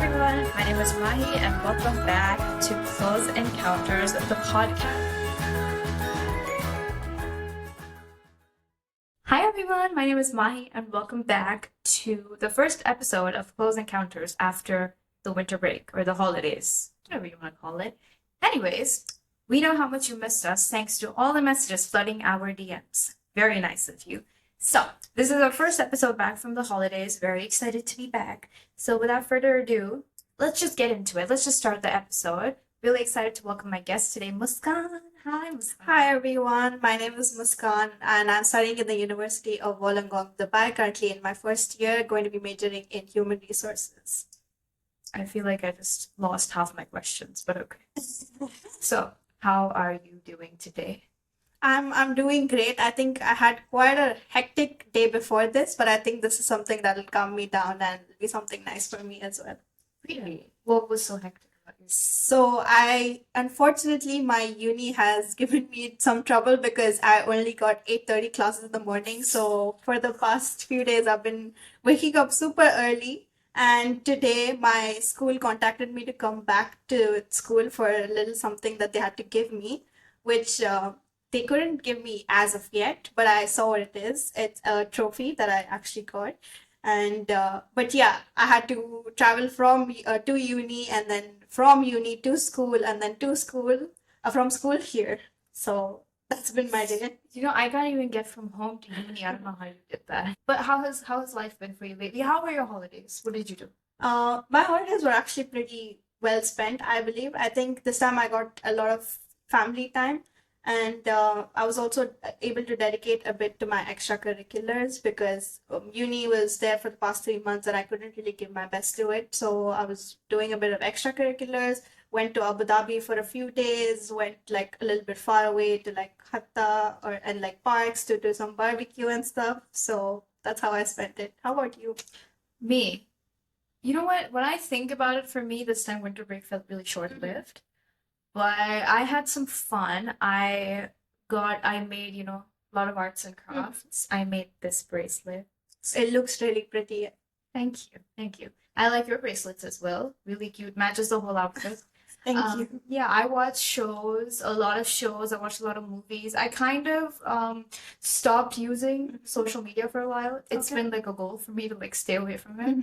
everyone, my name is Mahi and welcome back to Close Encounters, the podcast. Hi everyone, my name is Mahi and welcome back to the first episode of Close Encounters after the winter break or the holidays, whatever you want to call it. Anyways, we know how much you missed us thanks to all the messages flooding our DMs. Very nice of you. So, this is our first episode back from the holidays. Very excited to be back. So, without further ado, let's just get into it. Let's just start the episode. Really excited to welcome my guest today, Muskan. Hi, Muskan. Hi everyone, my name is Muskan and I'm studying in the University of Wollongong, Dubai, currently in my first year, going to be majoring in human resources. I feel like I just lost half my questions, but okay. So, how are you doing today? I'm doing great. I think I had quite a hectic day before this, but I think this is something that'll calm me down and be something nice for me as well. Really? What was so hectic about you? So unfortunately, my uni has given me some trouble because I only got 8:30 classes in the morning. So for the past few days, I've been waking up super early. And today, my school contacted me to come back to school for a little something that they had to give me, which they couldn't give me as of yet, but I saw what it is. It's a trophy that I actually got. And but yeah, I had to travel from to uni and then from uni to school and then to school from school here. So that's been my day. I can't even get from home to uni. I don't know how you did that. But how has life been for you lately? How were your holidays? What did you do? My holidays were actually pretty well spent, I believe. I think this time I got a lot of family time, and I was also able to dedicate a bit to my extracurriculars because uni was there for the past 3 months and I couldn't really give my best to it. So I was doing a bit of extracurriculars, went to Abu Dhabi for a few days, went like a little bit far away to like Hatta and like parks to do some barbecue and stuff. So that's how I spent it. How about you? Me. You know what? When I think about it, for me, this time winter break felt really short-lived. But I had some fun. I made, a lot of arts and crafts. I made this bracelet. It looks really pretty. Thank you. Thank you. I like your bracelets as well. Really cute. Matches the whole outfit. Thank you. Yeah, I watch shows, a lot of shows. I watched a lot of movies. I kind of stopped using social media for a while. It's Okay. been like a goal for me to like stay away from it.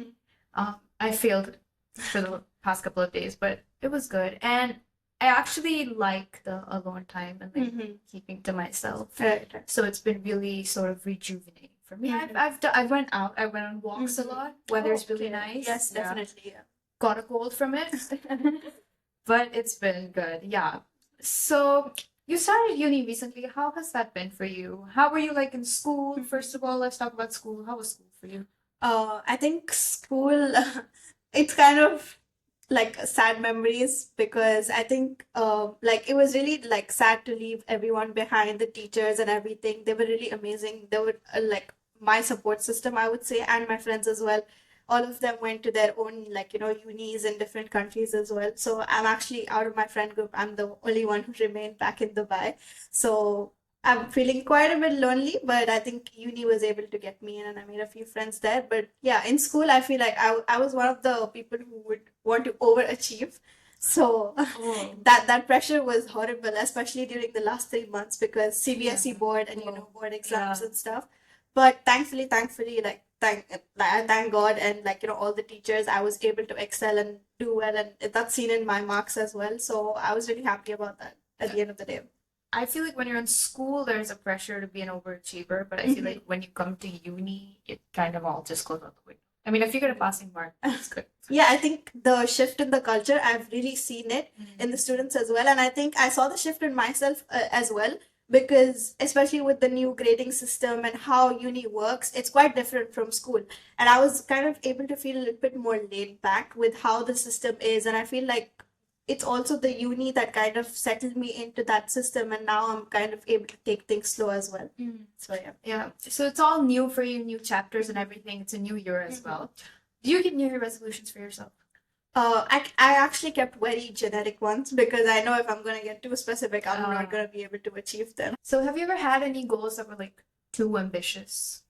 Mhm. I failed for the past couple of days, but it was good. And I actually like the alone time and like Mhm. keeping to myself. Right. So it's been really sort of rejuvenating for me. Mhm. I went out. I went on walks a Mhm. lot. Weather's Oh, really okay. nice. Yes, Yeah. definitely. Yeah. Got a cold from it, but it's been good. Yeah. So you started uni recently. How has that been for you? How were you like in school? First of all, let's talk about school. How was school for you? I think school, it's kind of like sad memories because I think like it was really like sad to leave everyone behind, the teachers and everything. They were really amazing. They were like my support system, I would say, and my friends as well. All of them went to their own like unis in different countries as well. So I'm actually out of my friend group. I'm the only one who remained back in Dubai. So I'm feeling quite a bit lonely, but I think uni was able to get me in and I made a few friends there. But yeah, in school, I feel like I was one of the people who would want to overachieve. So Oh, that pressure was horrible, especially during the last 3 months because CBSE yeah. board and Oh, board exams yeah. and stuff. But thankfully, like thank God and like all the teachers, I was able to excel and do well, and that's seen in my marks as well. So I was really happy about that at the end of the day. I feel like when you're in school, there's a pressure to be an overachiever, but I feel Mhm. like when you come to uni, it kind of all just goes out the window. I mean, if you get a passing mark, it's good. Yeah, I think the shift in the culture, I've really seen it in the students as well. And I think I saw the shift in myself as well, because especially with the new grading system and how uni works, it's quite different from school. And I was kind of able to feel a little bit more laid back with how the system is. And I feel like it's also the uni that kind of settled me into that system. And now I'm kind of able to take things slow as well. So yeah. Yeah, so it's all new for you, new chapters and everything. It's a new year as well. Do you keep New Year resolutions for yourself? I actually kept very generic ones because I know if I'm gonna get too specific, I'm Ah. not gonna be able to achieve them. So have you ever had any goals that were like too ambitious?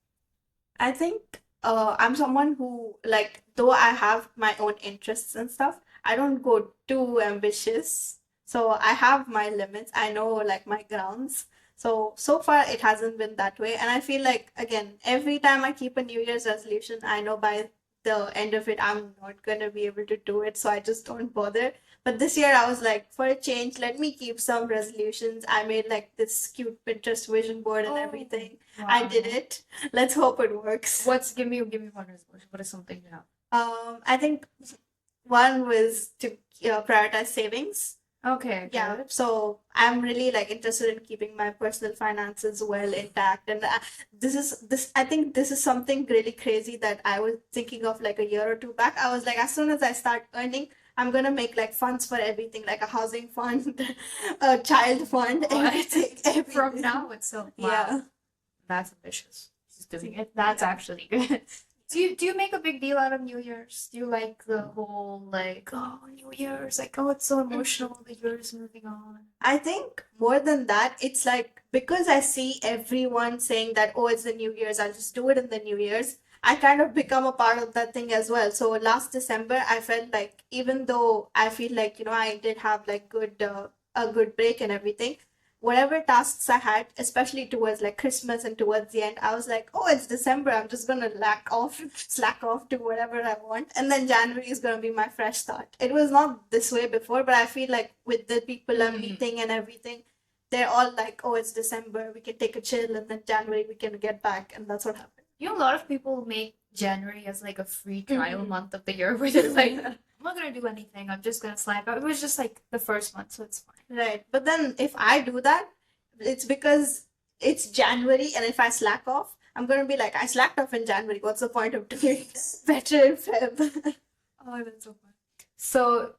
I think I'm someone who, like, though I have my own interests and stuff, I don't go too ambitious. So I have my limits. I know, like, my grounds. So far it hasn't been that way. And I feel like, again, every time I keep a New Year's resolution, I know by the end of it, I'm not gonna be able to do it. So I just don't bother. But this year I was like, for a change, let me keep some resolutions. I made like this cute Pinterest vision board and Oh, everything. I did wow. it. Let's hope it works. Give me one resolution. What is something you have? I think one was to prioritize savings. Okay, Yeah, good. so I'm really like interested in keeping my personal finances well intact, and I think this is something really crazy that I was thinking of like a year or two back. I was like, as soon as I start earning, I'm gonna make like funds for everything, like a housing fund, a child fund, everything, From everything. now itself. Wow. Yeah. That's ambitious. She's doing it. That's actually good. Do you make a big deal out of New Year's? Do you like the whole like, oh, New Year's, like, oh, it's so emotional, the year is moving on. I think more than that, it's like because I see everyone saying that, oh, it's the New Year's, I'll just do it in the New Year's. I kind of become a part of that thing as well. So last December, I felt like even though I feel like, I did have like a good break and everything, whatever tasks I had, especially towards like Christmas and towards the end, I was like, oh, it's December. I'm just gonna slack off, do whatever I want. And then January is gonna be my fresh start. It was not this way before, but I feel like with the people I'm meeting and everything, they're all like, oh, it's December. We can take a chill, and then January we can get back, and that's what happened. You know, a lot of people make January as like a free trial month of the year where they're like, I'm not gonna do anything. I'm just gonna slack out. It was just like the first month, so it's fine. Right. But then if I do that, it's because it's January, and if I slack off, I'm gonna be like, I slacked off in January. What's the point of doing better in Feb? Oh, that's so fun. So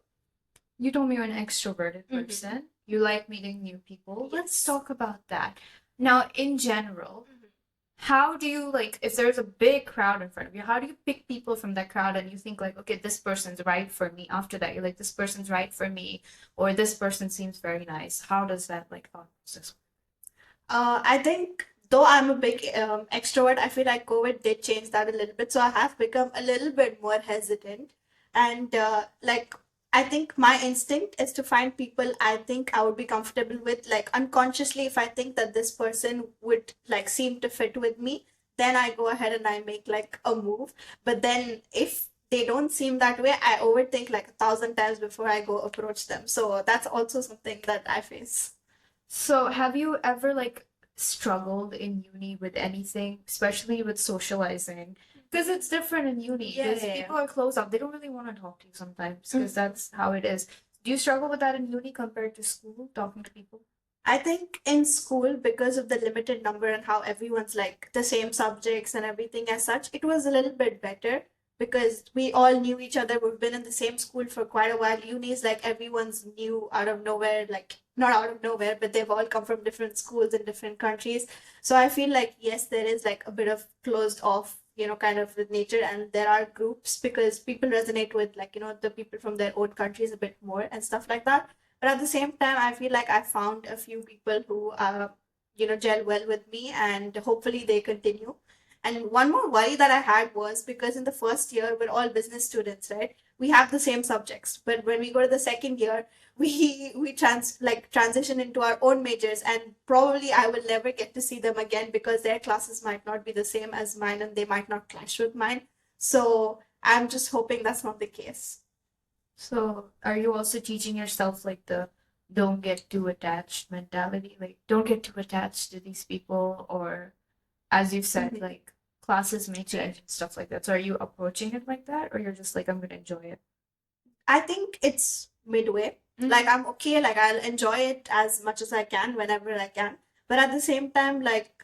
you told me you're an extroverted person. You like meeting new people. Let's Yes. talk about that. Now, in general, how do you like if there's a big crowd in front of you, how do you pick people from that crowd and you think like, okay, this person's right for me? After that, you're like, this person's right for me, or this person seems very nice. How does that like thought process? I think though I'm a big extrovert, I feel like COVID did change that a little bit. So I have become a little bit more hesitant. And like, I think my instinct is to find people I think I would be comfortable with. Like, unconsciously, if I think that this person would like seem to fit with me, then I go ahead and I make like a move. But then if they don't seem that way, I overthink like 1,000 times before I go approach them. So that's also something that I face. So, have you ever like struggled in uni with anything, especially with socializing? Because it's different in uni. Yeah, Because yeah, yeah. people are closed off. They don't really want to talk to you sometimes because Mhm. that's how it is. Do you struggle with that in uni compared to school, talking to people? I think in school, because of the limited number and how everyone's like the same subjects and everything as such, it was a little bit better because we all knew each other. We've been in the same school for quite a while. Uni is like everyone's new out of nowhere, like not out of nowhere, but they've all come from different schools in different countries. So I feel like, yes, there is like a bit of closed off, kind of with nature, and there are groups because people resonate with like, the people from their own countries a bit more and stuff like that. But at the same time, I feel like I found a few people who gel well with me, and hopefully they continue. And one more worry that I had was because in the first year we're all business students, right? We have the same subjects, but when we go to the second year, we transition into our own majors, and probably I will never get to see them again because their classes might not be the same as mine, and they might not clash with mine. So I'm just hoping that's not the case. So, are you also teaching yourself like the don't get too attached mentality? Like, don't get too attached to these people, or as you've said, Mhm. like classes may change and stuff like that. So, are you approaching it like that, or you're just like, I'm gonna enjoy it? I think it's midway. Like, I'm okay, like I'll enjoy it as much as I can whenever I can. But at the same time, like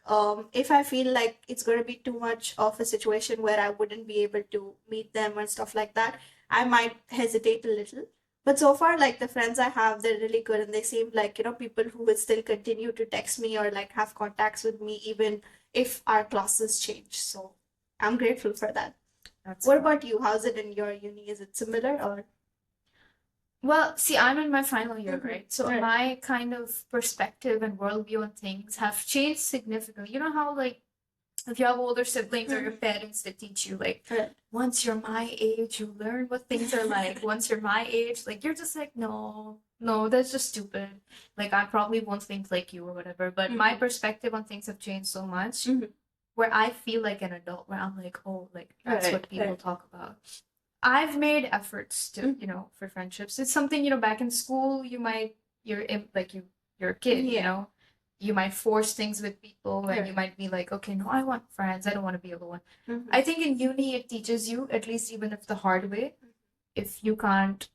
if I feel like it's gonna be too much of a situation where I wouldn't be able to meet them and stuff like that, I might hesitate a little. But so far, like the friends I have, they're really good, and they seem like, people who will still continue to text me or like have contacts with me even if our classes change. So I'm grateful for that. That's What fun. about you? How's it in your uni? Is it similar or? Well, see, I'm in my final year, Mhm. right? So Right. my kind of perspective and worldview on things have changed significantly. You know how like if you have older siblings or your Mhm. parents that teach you, like, Right. once you're my age, you learn what things are like. Once you're my age, like, you're just like, no, no, that's just stupid. Like, I probably won't think like you or whatever. But my Mhm. perspective on things have changed so much Mhm. where I feel like an adult, where I'm like, oh, like, that's what Right. people Right. talk about. I've made efforts to, Mhm. for friendships. It's something, back in school, you're a kid, Yeah. you might force things with people and you Right. might be like, okay, no, I want friends. I don't want to be alone. Mhm. I think in uni, it teaches you, at least even if the hard way, if you can't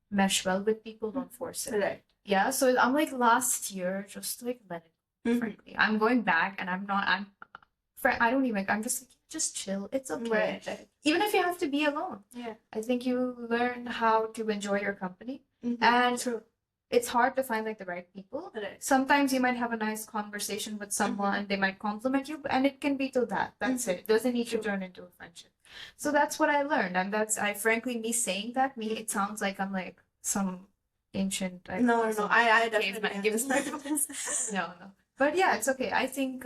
mesh well with people, don't force it. Right. Yeah, so I'm like last year, just like let it go, Mhm. frankly. I'm going back and I don't even, I'm just like, just chill. It's okay. Right. Right. Even if you have to be alone. Yeah. I think you learn how to enjoy your company. Mhm. And True. it's hard to find like the right people. Right. Sometimes you might have a nice conversation with someone, they might compliment you, and it can be till that. That's Mhm. it. It doesn't need to True. turn into a friendship. So that's what I learned. And I frankly, me saying that, it sounds like I'm like some ancient, No, no, I caveman definitely giving understand. advice. No, no. But yeah, it's okay. I think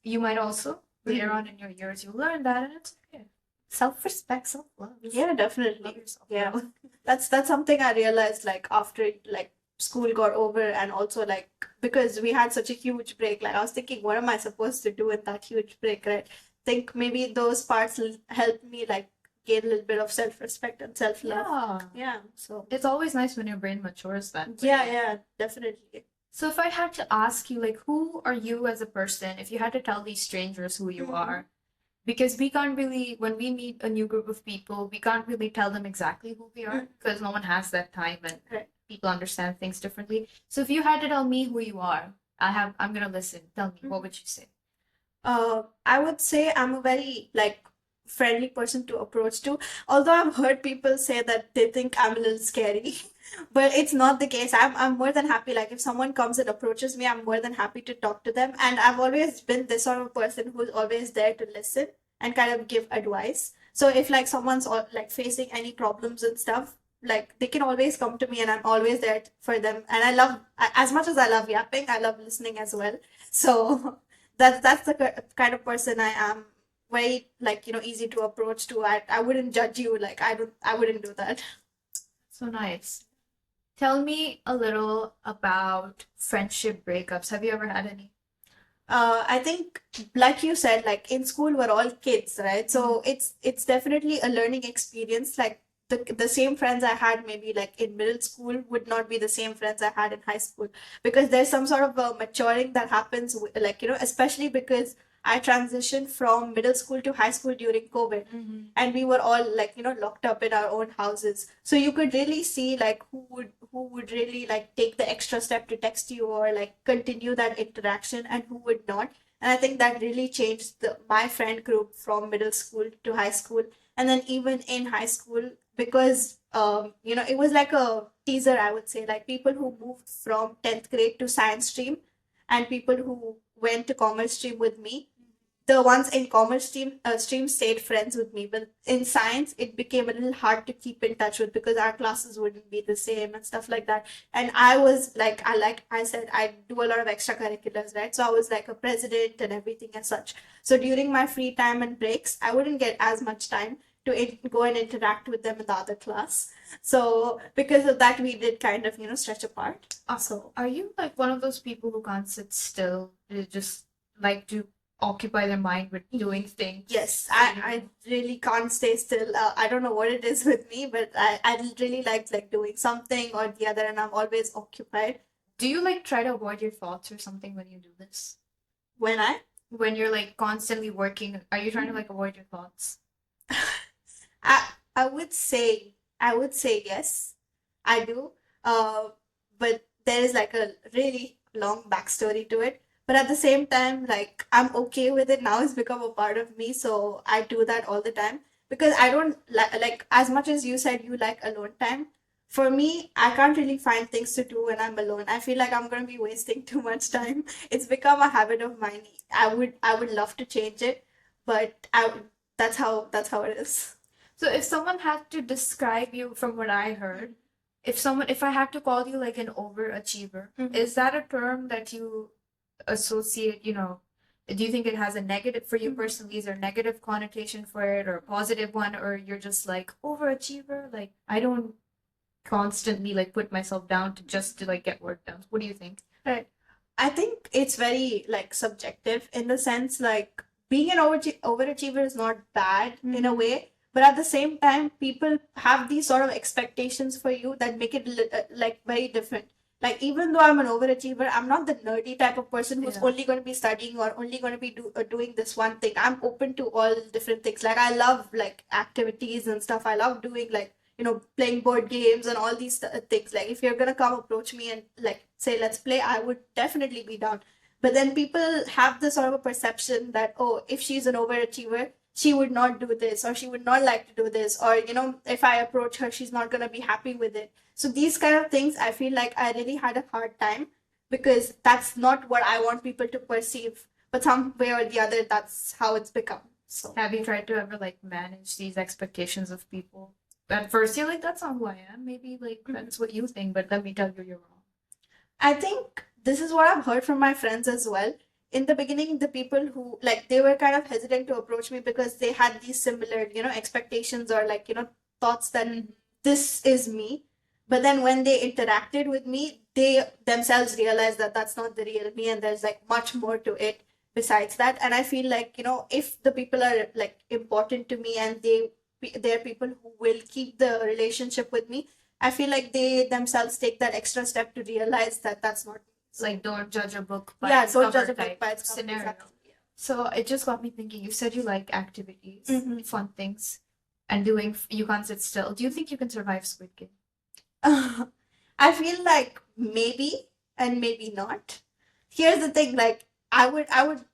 you might also later Mhm. on in your years you learn that, and it's okay. Self-respect, self-love. Yeah, Love definitely. yourself, Yeah. girl. That's something I realized like after like school got over, and also like because we had such a huge break, like I was thinking, what am I supposed to do in that huge break, right? Think maybe those parts helped me like gain a little bit of self-respect and self-love. Yeah. Yeah. So It's always nice when your brain matures that way. yeah, yeah, definitely. So if I had to ask you, like, who are you as a person, if you had to tell these strangers who you are, because we can't really, when we meet a new group of people, we can't really tell them exactly who we are because no one has that time and Right. people understand things differently. So if you had to tell me who you are, I'm gonna listen. Tell me, what would you say? I would say I'm a very like friendly person to approach to. Although I've heard people say that they think I'm a little scary, but it's not the case. I'm more than happy. Like if someone comes and approaches me, I'm more than happy to talk to them. And I've always been this sort of person who's always there to listen and kind of give advice. So if like someone's like facing any problems and stuff, like they can always come to me, and I'm always there for them. And as much as I love yapping, I love listening as well. So that's the kind of person I am. Very like easy to approach to. I wouldn't judge you. Like I wouldn't do that. So nice. Tell me a little about friendship breakups. Have you ever had any? I think, like you said, like in school we're all kids, right? So it's definitely a learning experience. Like the same friends I had maybe like in middle school would not be the same friends I had in high school, because there's some sort of a maturing that happens, like especially because I transitioned from middle school to high school during COVID, and we were all like locked up in our own houses. So you could really see like who would really like take the extra step to text you or like continue that interaction, and who would not. And I think that really changed my friend group from middle school to high school, and then even in high school, because it was like a teaser, I would say, like people who moved from 10th grade to science stream and people who went to commerce stream with me. The ones in commerce stream stayed friends with me, but in science it became a little hard to keep in touch with, because our classes wouldn't be the same and stuff like that. And I was like I said, I do a lot of extracurriculars, right? So I was like a president and everything as such. So during my free time and breaks, I wouldn't get as much time to go and interact with them in the other class. So because of that, we did kind of stretch apart. So Are you like one of those people who can't sit still? They just like to occupy their mind with doing things. yes, I really can't stay still. I don't know what it is with me, but I really like doing something or the other, and I'm always occupied. Do you like try to avoid your thoughts or something when you do this? When you're like constantly working, are you trying to like avoid your thoughts? I would say yes, I do. But there is like a really long backstory to it. But at the same time, like I'm okay with it now. It's become a part of me, so I do that all the time, because I don't like as much as you said you like alone time. For me, I can't really find things to do when I'm alone. I feel like I'm gonna be wasting too much time. It's become a habit of mine. I would love to change it, but that's how it is. So if someone had to describe you from what I heard, if I had to call you like an overachiever, Mhm. is that a term that you associate, Do you think it has a negative for you personally? Is there a negative connotation for it or a positive one, or you're just like overachiever? Like I don't constantly like put myself down to like get work done. What do you think? Right. I think it's very like subjective in the sense like being an overachiever is not bad in a way, but at the same time, people have these sort of expectations for you that make it like very different. Like even though I'm an overachiever, I'm not the nerdy type of person who's Yeah. only going to be studying or only going to be doing this one thing. I'm open to all different things. Like I love like activities and stuff. I love doing like playing board games and all these things. Like if you're gonna come approach me and like say let's play, I would definitely be down. But then people have this sort of a perception that, oh, if she's an overachiever, she would not do this, or she would not like to do this, or if I approach her, she's not gonna be happy with it. So these kind of things, I feel like I really had a hard time because that's not what I want people to perceive. But some way or the other, that's how it's become. So Have you tried to ever like manage these expectations of people? At first, you're like, that's not who I am. Maybe like that's what you think, but let me tell you, you're wrong. I think this is what I've heard from my friends as well. In the beginning, the people who like they were kind of hesitant to approach me because they had these similar, expectations or like, thoughts that this is me. But then when they interacted with me, they themselves realized that that's not the real me and there's like much more to it besides that. And I feel like, if the people are like important to me and they're people who will keep the relationship with me, I feel like they themselves take that extra step to realize that that's not me. It's like don't judge a book by Yeah, its don't cover judge a book type by its cover. scenario. Exactly. So it just got me thinking. You said you like activities, Mhm. fun things, and you can't sit still. Do you think you can survive Squid Game? I feel like maybe and maybe not. Here's the thing, like I would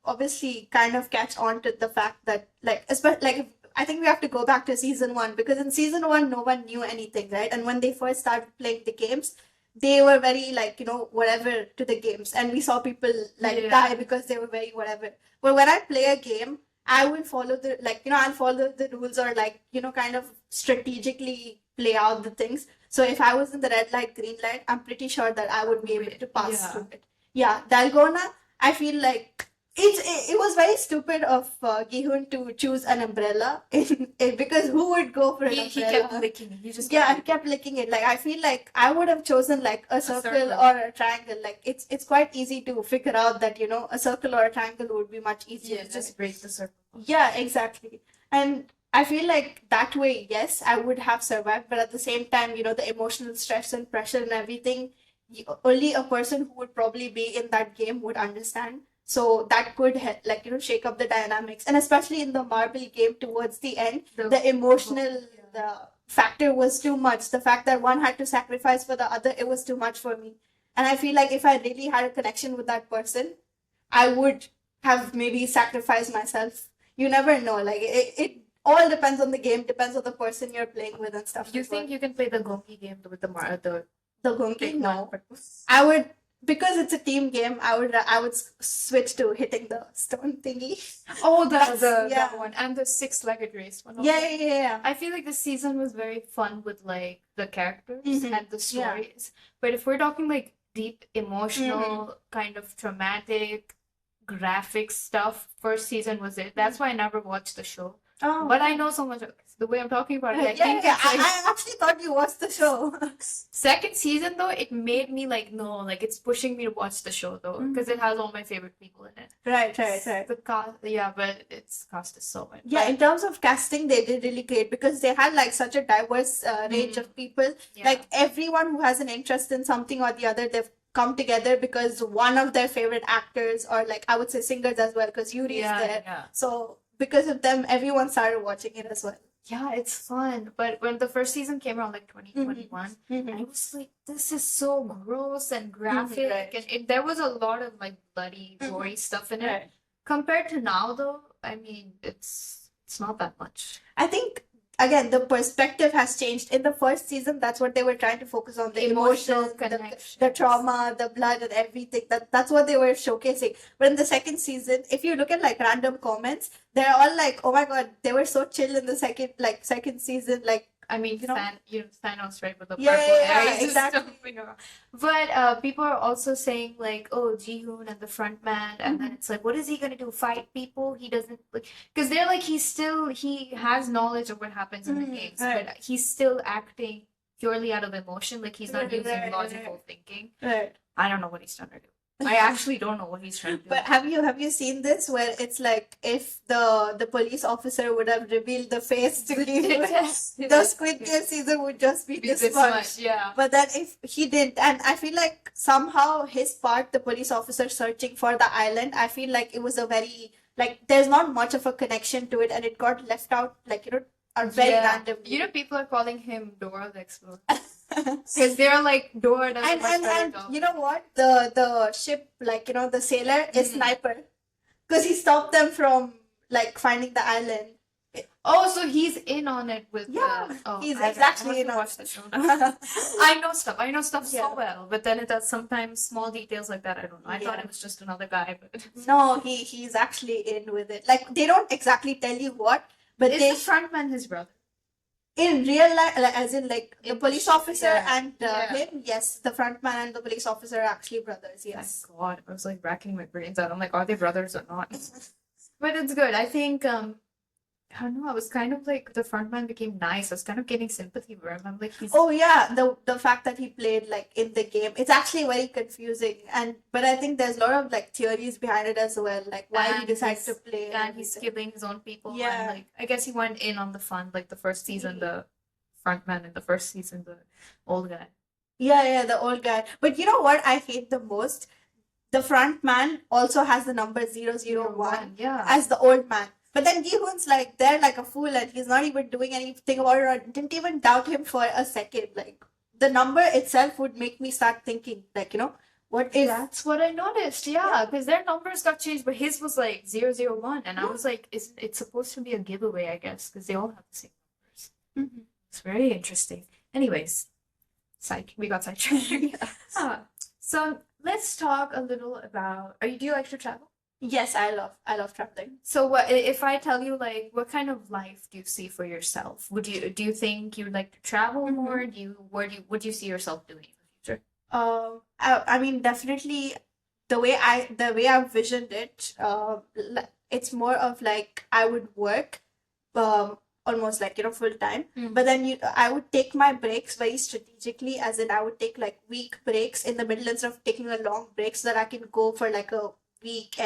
obviously kind of catch on to the fact that like especially like I think we have to go back to season one because in season one no one knew anything, right? And when they first started playing the games, they were very like, whatever to the games. And we saw people like Yeah. die because they were very whatever. But when I play a game, I will follow the like, I'll follow the rules or like, kind of strategically play out the things. So if I was in the red light, green light, I'm pretty sure that I would be able to pass Yeah. through it. Yeah, Dalgona, I feel like it was very stupid of Gihun to choose an umbrella because who would go for an He umbrella? kept licking it. He just Yeah, I kept kept licking it. Like I feel like I would have chosen like a circle circle. or a triangle. Like it's quite easy to figure out that a circle or a triangle would be much easier. Yeah, just break the circle. Yeah, exactly. And I feel like that way, yes, I would have survived. But at the same time, the emotional stress and pressure and everything, only a person who would probably be in that game would understand. So that could like shake up the dynamics, and especially in the marble game towards the end, the emotional the factor was too much. The fact that one had to sacrifice for the other, it was too much for me. And I feel like if I really had a connection with that person, I would have maybe sacrificed myself. You never know. Like it all depends on the game, depends on the person you're playing with and stuff. Do you think you can play the Gonki game with the the big Gonki? No. one? I would, because it's a team game. I would switch to hitting the stone thingy. Oh, That's- yeah. that one and the six-legged race one. Yeah. I feel like this season was very fun with like the characters Mhm. and the stories. But if we're talking like deep emotional kind of traumatic graphic stuff, first season was it. That's why I never watched the show. Oh. But I know so much of the way I'm talking about it. I yeah, think yeah. it's like I actually thought you watched the show. second season though, it made me like no, like it's pushing me to watch the show though because it has all my favorite people in it. Right. The cast, yeah, but its cast is so much. Yeah, in terms of casting, they did really great because they had like such a diverse range of people. Yeah. Like everyone who has an interest in something or the other, they've come together because one of their favorite actors, or like I would say singers as well, because Yuri is there. Yeah. So because of them, everyone started watching it as well. Yeah, it's fun. But when the first season came around, like 2021, Mhm. I was like, this is so gross and graphic. Right. And there was a lot of like bloody, gory stuff in it. Right. Compared to now, though, I mean, it's not that much. I think again the perspective has changed. In the first season, that's what they were trying to focus on: the Emotional emotion, connections. the trauma, the blood, and everything. That's what they were showcasing. But in the second season, if you look at like random comments, they're all like, "Oh my god, they were so chill in the second season. Like I mean, you know? Thanos, right, with the Yeah, purple yeah, hair. yeah, He's just exactly. stomping around. But people are also saying like, oh, Ji-hoon and the front man, and then it's like, what is he gonna do? Fight people? He doesn't like, because they're like, he has knowledge of what happens in the games, Right. but he's still acting purely out of emotion. Like he's not Right, using right, logical thinking. right. I don't know what he's trying to do. I actually don't know what he's trying to do. But have you seen this where it's like if the police officer would have revealed the face to give the Squid Game season would just be this much. yeah. But then if he didn't, and I feel like somehow his part, the police officer searching for the island, I feel like it was a very like there's not much of a connection to it, and it got left out like a very random. People are calling him Dora the Explorer. Because they're like Dora does a much better and job. you know what, the ship, like the sailor is Sniper, because he stopped them from like finding the island. Oh, so he's in on it with he's I exactly in on watch the show now. I know stuff Yeah. so well, but then it does sometimes small details like that I don't know. I thought Yeah. it was just another guy, but No, he's actually in with it. Like they don't exactly tell you what, but is they the frontman his brother? in real life, like, as in like the In the police show, officer yeah. and him, yes, the front man and the police officer are actually brothers. Yes. Thank God. I was like racking my brains out. I'm like, are they brothers or not? But it's good. I think I don't know, I was kind of like the frontman became nice. I was kind of getting sympathy for him. I'm like he's Oh yeah, the fact that he played like in the game, it's actually very confusing. But I think there's a lot of like theories behind it as well, like why he And decided he's- to play. and he's killing his own people. Yeah. And like I guess he went in on the fun, like the first season, the frontman in the first season, the old guy. Yeah, the old guy. But you know what I hate the most? The front man also has the number 001 Yeah. as the old man. But then Gi-hoon's like there like a fool and he's not even doing anything about it or didn't even doubt him for a second. Like the number itself would make me start thinking, like, what if That's what I noticed, yeah, because their numbers got changed, but his was like 001, and I was like, it's supposed to be a giveaway, I guess, because they all have the same numbers. Mhm. It's very interesting. Anyways, we got sidetracked. So let's talk a little about. Do you like to travel? Yes, I love traveling. So what if I tell you like what kind of life do you see for yourself? Do you think you'd like to travel more? What do you see yourself doing in the future? I mean, definitely the way I've visioned it, it's more of like I would work, almost like full time. But then I would take my breaks very strategically, as in I would take like week breaks in the middle instead of taking a long break, so that I can go for like a week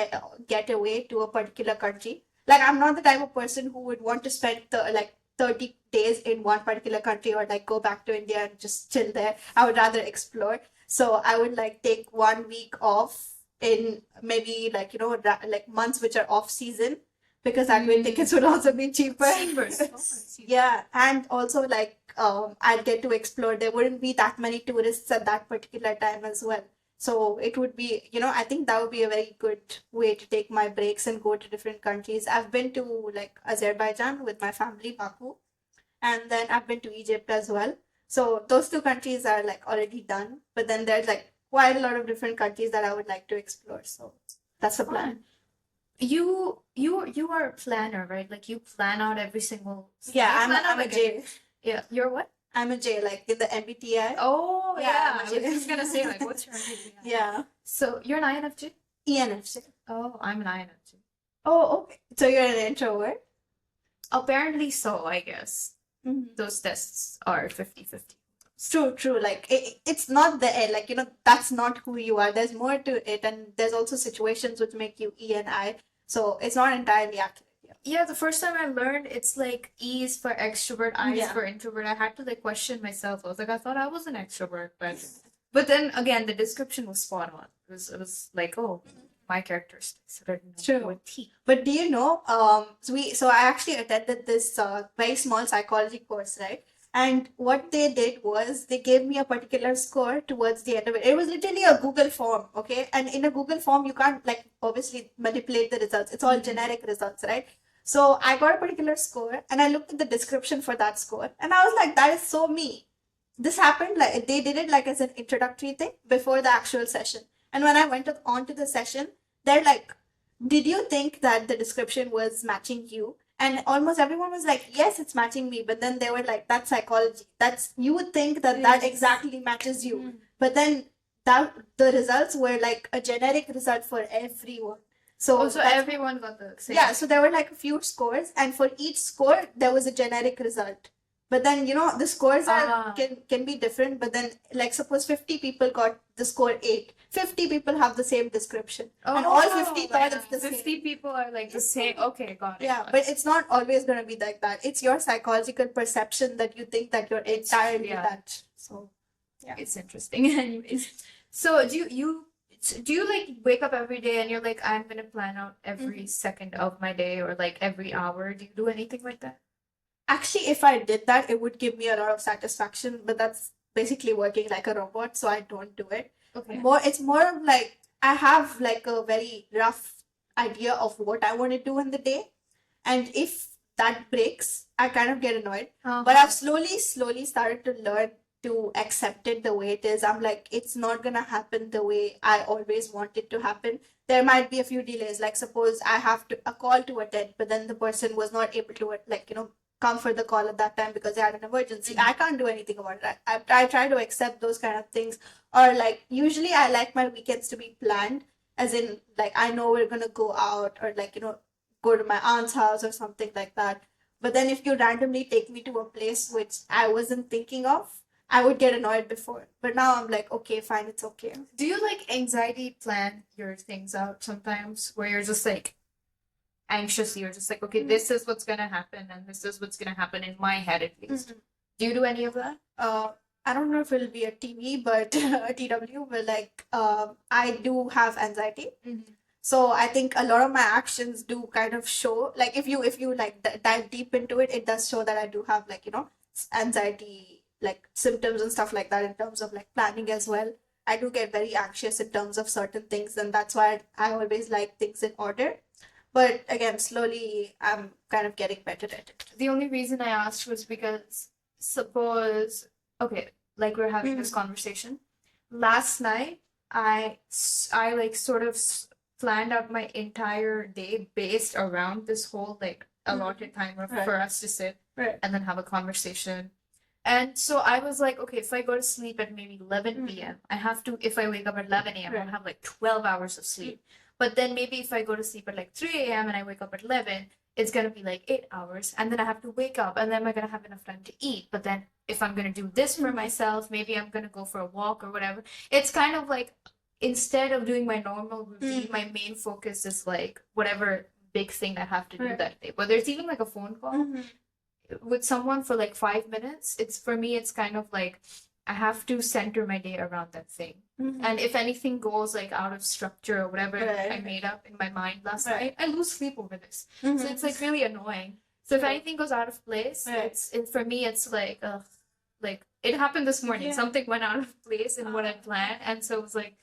getaway to a particular country. Like I'm not the type of person who would want to spend 30 days in one particular country or like go back to India and just chill there. I would rather explore. So I would like take 1 week off in maybe like like months which are off season, because that way tickets would also be cheaper. Yeah, and also like I'd get to explore. There wouldn't be that many tourists at that particular time as well. So it would be, I think that would be a very good way to take my breaks and go to different countries. I've been to like Azerbaijan with my family, Baku, and then I've been to Egypt as well. So those two countries are like already done, but then there's like quite a lot of different countries that I would like to explore. So that's the plan. You are a planner, right? Like you plan out every single. Yeah, You plan out, I'm a like, J. Yeah, you're what? I'm a J, like in the MBTI. Oh Yeah, yeah, I was just gonna say like, what's your MBTI? Yeah, So you're an INFJ? ENFJ. Oh, I'm an INFJ. Oh, okay. So you're an introvert? Apparently so, I guess. Mhm. Those tests are 50-50. True. Like it's not the like that's not who you are. There's more to it, and there's also situations which make you E and I. So it's not entirely accurate. Yeah, the first time I learned it's like E is for extrovert, I is Yeah. for introvert. I had to like question myself. I was like, I thought I was an extrovert, but then again, the description was spot on. It was like, oh, my characteristics. I didn't know True. they were T. But do you know? So I actually attended this very small psychology course, right? And what they did was they gave me a particular score towards the end of it. It was literally a Google form, okay? And in a Google form, you can't like obviously manipulate the results. It's all generic results, right? So I got a particular score and I looked at the description for that score and I was like, that is so me. This happened like they did it like as an introductory thing before the actual session. And when I went on to the session, they're like, did you think that the description was matching you? And almost everyone was like, yes, it's matching me. But then they were like, that's psychology. That's, you would think that that Yes. exactly matches you. Mm. But then that the results were like a generic result for everyone. So Also, that's, everyone got the same. yeah, so there were like a few scores, and for each score there was a generic result. But then the scores Ah. can be different. But then, like, suppose 50 people got the score 8. 50 people have the same description, and all 50 thought it's the 50 same. people are like the same. Okay, got it. Yeah, got but it. it's not always gonna be like that. It's your psychological perception that you think that you're entirely yeah. that. So yeah. It's interesting. Anyways, so do you like wake up every day and you're like, I'm gonna plan out every second of my day or like every hour? Do you do anything like that? Actually, if I did that, it would give me a lot of satisfaction, but that's basically working like a robot, so I don't do it. Okay. It's more of like I have like a very rough idea of what I want to do in the day, and if that breaks, I kind of get annoyed. But I've slowly started to learn to accept it the way it is. I'm like, it's not gonna happen the way I always want it to happen. There might be a few delays. Like, suppose I have a call to attend, but then the person was not able to come for the call at that time because they had an emergency. I can't do anything about it. I try to accept those kind of things. Or like, usually I like my weekends to be planned, as in like I know we're gonna go out, or like go to my aunt's house or something like that. But then if you randomly take me to a place which I wasn't thinking of, I would get annoyed before. But now I'm like, okay, fine, it's okay. Do you like anxiety plan your things out sometimes where you're just like anxiously, you're just like, okay, this is what's gonna happen and this is what's gonna happen in my head at least. Do you do any of that? I don't know if it'll be a TV, but a TW, but like, I do have anxiety. So I think a lot of my actions do kind of show, like, if you like dive deep into it, it does show that I do have like, anxiety, like symptoms and stuff like that in terms of like planning as well. I do get very anxious in terms of certain things, and that's why I always like things in order. But again, slowly I'm kind of getting better at it. The only reason I asked was because suppose, okay, like we're having this conversation. Last night, I like sort of planned out my entire day based around this whole like allotted time for us to sit and then have a conversation. And so I was like, okay, if I go to sleep at maybe 11 p.m., I have to, if I wake up at 11 a.m., I'll have like 12 hours of sleep. But then maybe if I go to sleep at like 3 a.m. and I wake up at 11, it's gonna be like 8 hours. And then I have to wake up, and then I'm gonna have enough time to eat. But then if I'm gonna do this for myself, maybe I'm gonna go for a walk or whatever. It's kind of like, instead of doing my normal routine, my main focus is like whatever big thing I have to do that day. Whether it's even like a phone call with someone for like 5 minutes, it's for me, it's kind of like I have to center my day around that thing. And if anything goes like out of structure or whatever I made up in my mind last night, I lose sleep over this. So it's like really annoying. So if anything goes out of place, for me, it's like, like it happened this morning. Something went out of place in what I planned, and so it was like,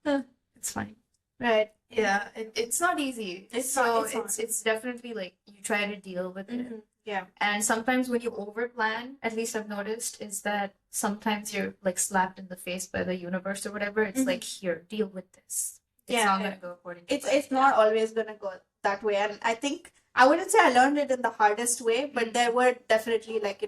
it's fine. Right. Yeah, it's not easy. It's definitely like you try to deal with it. Yeah. And sometimes when you overplan, at least I've noticed, is that sometimes you're like slapped in the face by the universe or whatever. It's like, here, deal with this. It's not gonna go according to it's not always gonna go that way. And I think I wouldn't say I learned it in the hardest way, but there were definitely like,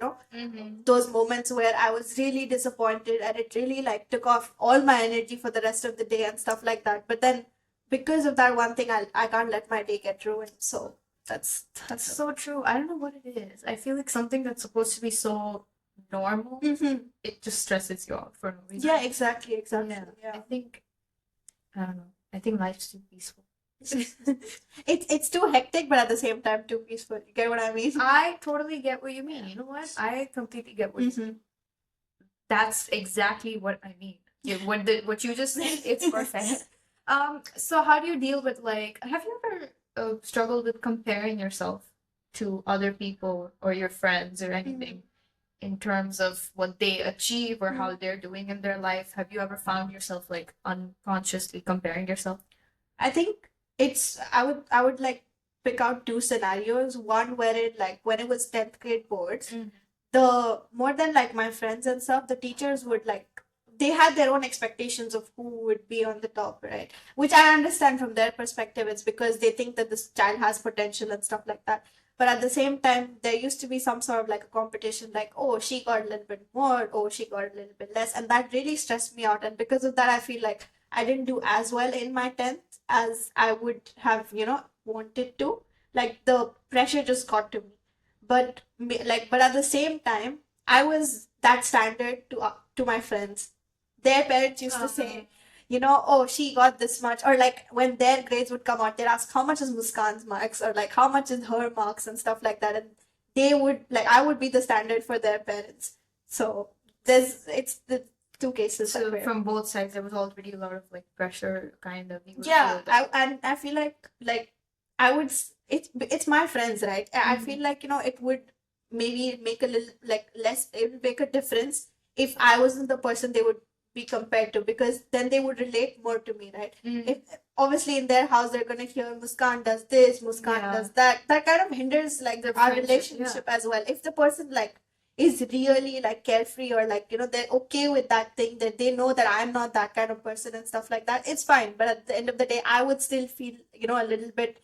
those moments where I was really disappointed, and it really like took off all my energy for the rest of the day and stuff like that. But then because of that one thing, I can't let my day get ruined. So that's so true. I don't know what it is. I feel like something that's supposed to be so normal, it just stresses you out for no reason. Yeah, exactly. Yeah. I don't know. I think life's too peaceful. It's too hectic, but at the same time too peaceful. You get what I mean? I totally get what you mean. You know what? I completely get what you mean. That's exactly what I mean. What you just said, it's perfect. So how do you deal with like, have you ever struggled with comparing yourself to other people or your friends or anything in terms of what they achieve or how they're doing in their life? Have you ever found yourself like unconsciously comparing yourself? I think I would like pick out two scenarios. One where it like when it was 10th grade boards, the more than like my friends and stuff, the teachers would like, they had their own expectations of who would be on the top, right? Which I understand from their perspective. It's because they think that this child has potential and stuff like that. But at the same time, there used to be some sort of like a competition, like, oh, she got a little bit more, oh, she got a little bit less. And that really stressed me out. And because of that, I feel like I didn't do as well in my 10th as I would have, wanted to. Like the pressure just got to me. But at the same time, I was that standard to my friends. Their parents used to say, oh, she got this much. Or like when their grades would come out, they'd ask, how much is Muskan's marks? Or like, how much is her marks and stuff like that. And they would, like, I would be the standard for their parents. So it's the two cases. So from both sides, there was already a lot of like pressure, kind of. Yeah, I feel like I would, it's my friends, right? I feel like, it would maybe make a little, like, less, it would make a difference if I wasn't the person they would be compared to, because then they would relate more to me, right? If obviously in their house they're gonna hear Muskan does this, Muskan does that, that kind of hinders like our relationship as well. If the person like is really like carefree, or like, they're okay with that thing, that they know that I'm not that kind of person and stuff like that, it's fine. But at the end of the day, I would still feel, a little bit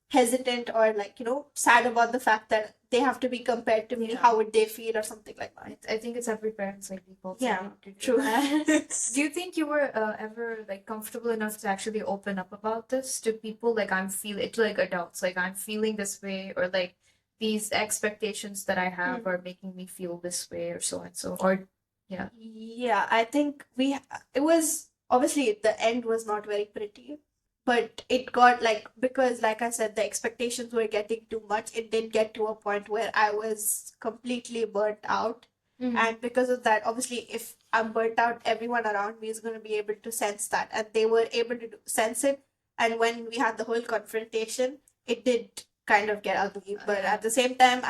hesitant, or like, sad about the fact that they have to be compared to me. How would they feel, or something like that? I think it's every parent's like default. Yeah, to do true. that. Do you think you were ever like comfortable enough to actually open up about this to people? Like I'm feeling to like adults, like I'm feeling this way, or like these expectations that I have are making me feel this way, or so and so, or Yeah, I think it was obviously the end was not very pretty, but it got like, because like I said, the expectations were getting too much. It did get to a point where I was completely burnt out. And because of that, obviously, if I'm burnt out, everyone around me is going to be able to sense that. And they were able to sense it. And when we had the whole confrontation, it did kind of get ugly. But at the same time,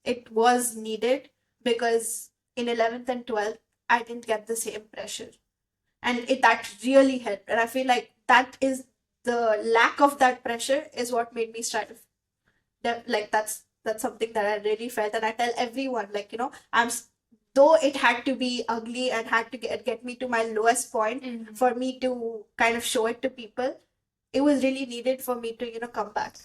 it was needed, because in 11th and 12th, I didn't get the same pressure. And that really helped. And I feel like that is the lack of that pressure is what made me strive. Like that's something that I really felt. And I tell everyone, like, though it had to be ugly and had to get me to my lowest point for me to kind of show it to people, it was really needed for me to, come back.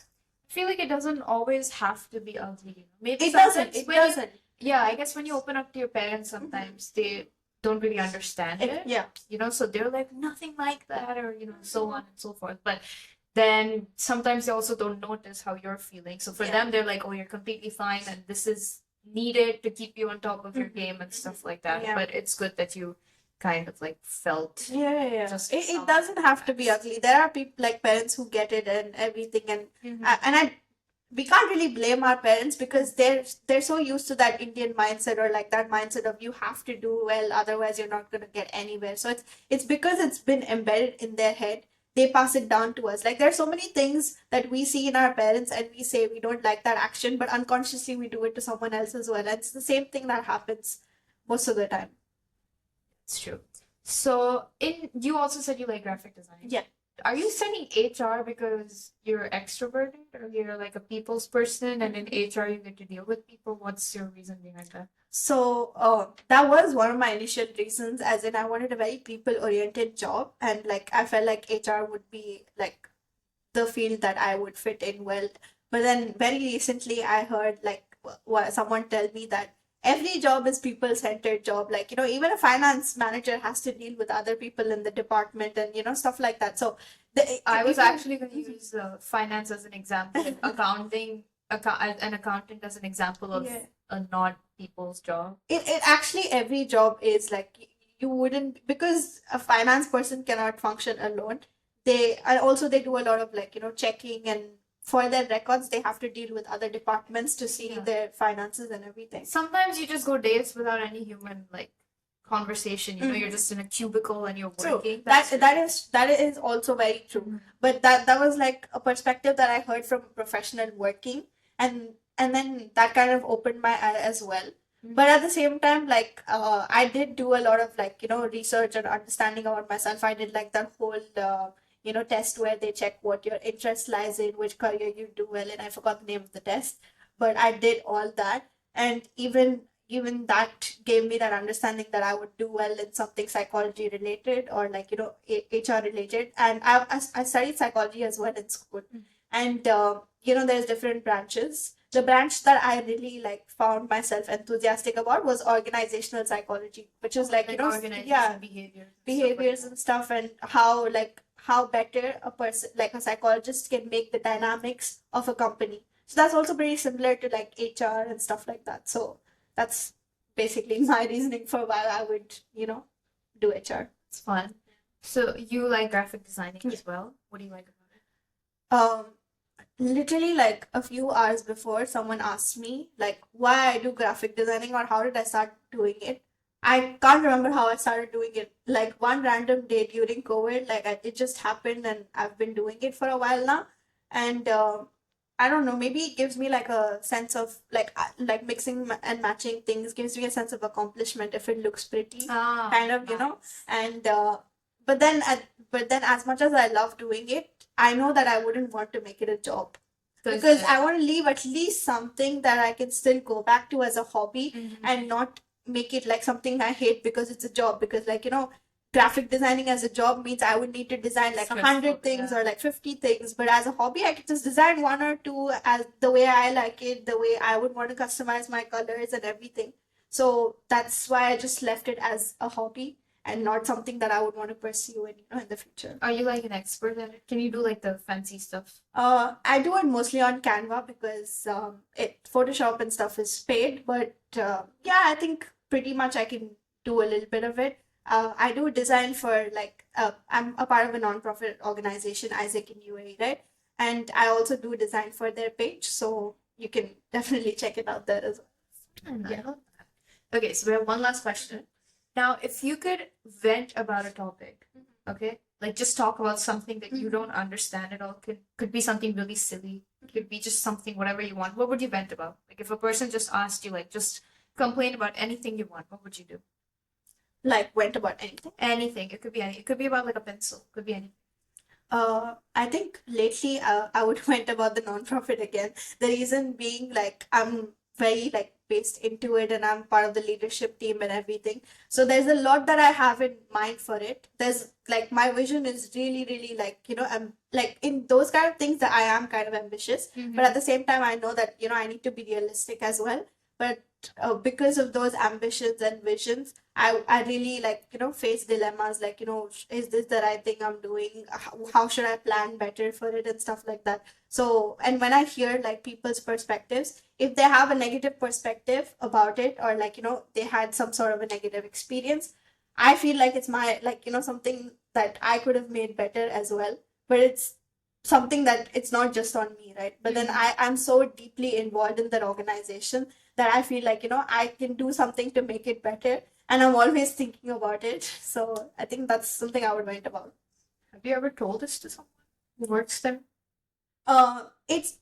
I feel like it doesn't always have to be ugly. Maybe it doesn't. It doesn't. Yeah, I guess when you open up to your parents, sometimes they don't really understand it. Yeah. So they're like, nothing like that, or, so on and so forth. But then sometimes they also don't notice how you're feeling. So for them, they're like, oh, you're completely fine, and this is needed to keep you on top of your game and stuff like that. Yeah. But it's good that you kind of like felt. Yeah. It doesn't have to be ugly. There are people like parents who get it and everything, and we can't really blame our parents, because they're so used to that Indian mindset, or like that mindset of you have to do well, otherwise you're not gonna get anywhere. So it's because it's been embedded in their head. They pass it down to us. Like there's so many things that we see in our parents, and we say we don't like that action, but unconsciously we do it to someone else as well. And it's the same thing that happens most of the time. It's true. So you also said you like graphic design. Yeah. Are you studying HR because you're extroverted, or you're like a people's person, and in HR you get to deal with people? What's your reason behind that? So that was one of my initial reasons, as in I wanted a very people-oriented job, and like I felt like HR would be like the field that I would fit in well. But then very recently I heard like someone tell me that every job is people-centered job. Like, even a finance manager has to deal with other people in the department, and, stuff like that. So I was actually going to use finance as an example, and an accountant as an example of a not people's job. It actually, every job is like, you wouldn't, because a finance person cannot function alone. They do a lot of like, checking, and for their records, they have to deal with other departments to see their finances and everything. Sometimes you just go days without any human like conversation. You're just in a cubicle and you're working. True. That is also very true. But that was like a perspective that I heard from a professional working, and then that kind of opened my eye as well. But at the same time, like I did do a lot of like research and understanding about myself. I did like that whole test where they check what your interest lies in, which career you do well in. I forgot the name of the test, but I did all that, and even that gave me that understanding that I would do well in something psychology related, or like HR related. And I studied psychology as well in school, and there's different branches. the branch that I really like found myself enthusiastic about was organizational psychology, which is like, Like yeah, organization behaviors and stuff like behaviors that. and stuff, and how better a person like a psychologist can make the dynamics of a company. So that's also pretty similar to like HR and stuff like that. So that's basically my reasoning for why I would, do HR. It's fun. So you like graphic designing as well? What do you like about it? Um, Literally like a few hours before someone asked me like why I do graphic designing or how did I start doing it. I can't remember how I started doing it. Like one random day during COVID, it just happened, and I've been doing it for a while now. And I don't know, maybe it gives me like a sense of like mixing and matching things gives me a sense of accomplishment if it looks pretty, kind of, Nice. And but then as much as I love doing it, I know that I wouldn't want to make it a job because I want to leave at least something that I can still go back to as a hobby and not make it like something I hate because it's a job. Because graphic designing as a job means I would need to design like 100 things or like 50 things, but as a hobby I could just design one or two as the way I like it, the way I would want to customize my colors and everything. So that's why I just left it as a hobby and not something that I would want to pursue in the future. Are you like an expert at it? Can you do like the fancy stuff? I do it mostly on Canva because Photoshop and stuff is paid, but yeah, I think pretty much I can do a little bit of it. I do design for I'm a part of a non-profit organization, Isaac in UAE, right? And I also do design for their page, so you can definitely check it out there as well. I love that. Okay, so we have one last question. Now, if you could vent about a topic, okay, like just talk about something that you don't understand at all, could be something really silly, could be just something whatever you want. What would you vent about? Like if a person just asked you, like just complain about anything you want, what would you do? Like went about anything. Anything. It could be anything. It could be about like a pencil. It could be anything. I think lately I would went about the nonprofit again. The reason being like I'm very like based into it and I'm part of the leadership team and everything. So there's a lot that I have in mind for it. There's like my vision is really, really like, I'm like in those kind of things that I am kind of ambitious, but at the same time I know that, I need to be realistic as well. But because of those ambitions and visions, I really like, face dilemmas like, is this the right thing I'm doing? How should I plan better for it and stuff like that? So, and when I hear like people's perspectives, if they have a negative perspective about it or like, they had some sort of a negative experience, I feel like it's my, like, something that I could have made better as well. But it's something that it's not just on me, right? But then I'm so deeply involved in that organization that I feel like, I can do something to make it better. And I'm always thinking about it. So I think that's something I would write about. Have you ever told this to someone who works there? It's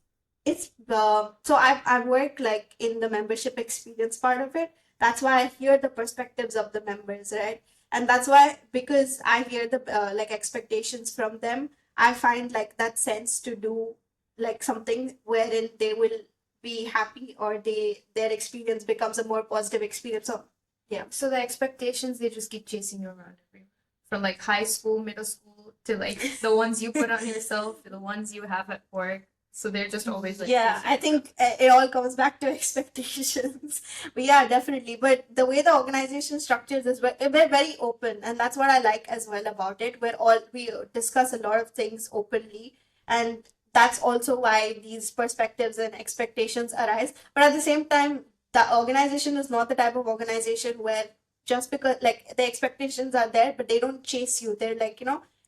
so I work like in the membership experience part of it. That's why I hear the perspectives of the members, right? And that's why because I hear the like expectations from them, I find like that sense to do like something wherein they will be happy or their experience becomes a more positive experience. So yeah. So the expectations, they just keep chasing you around everywhere. From like high school, middle school, to like the ones you put on yourself, to the ones you have at work. So they're just always like. Yeah, I think it all comes back to expectations. But yeah, definitely. But the way the organization structures is we're very open, and that's what I like as well about it. We discuss a lot of things openly, and that's also why these perspectives and expectations arise. But at the same time, the organization is not the type of organization where just because like the expectations are there, but they don't chase you. They're like,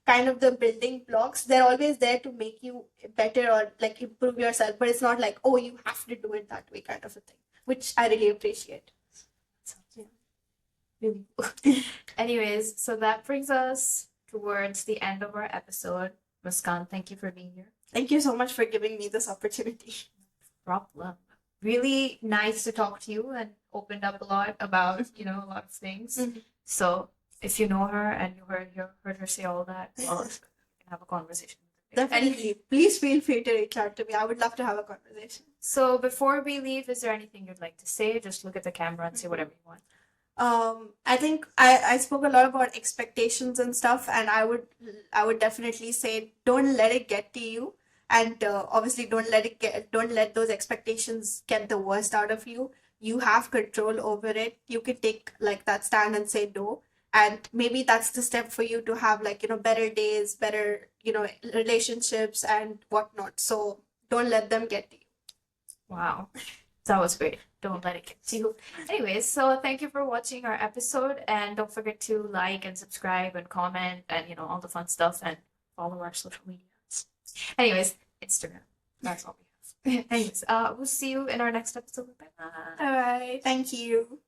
kind of the building blocks. They're always there to make you better or like improve yourself, but it's not like, oh, you have to do it that way kind of a thing, which I really appreciate. Yeah. Really cool. Anyways, so that brings us towards the end of our episode. Muskan, thank you for being here. Thank you so much for giving me this opportunity. Problem. Really nice to talk to you and opened up a lot about, a lot of things. So if you know her and you heard her say all that, well, we can have a conversation. Definitely. Please feel free to reach out to me. I would love to have a conversation. So before we leave, is there anything you'd like to say? Just look at the camera and say whatever you want. I think I spoke a lot about expectations and stuff, and I would definitely say don't let it get to you. and obviously don't let those expectations get the worst out of you. You have control over it. You can take like that stand and say no, and maybe that's the step for you to have like better days, better relationships and whatnot. So don't let them get to you. Wow. That was great. Don't let it get to you. Anyways, so thank you for watching our episode, and don't forget to like and subscribe and comment and all the fun stuff, and follow our social medias. Anyways, Instagram. That's all we have. Anyways, we'll see you in our next episode. Bye bye. All right, thank you.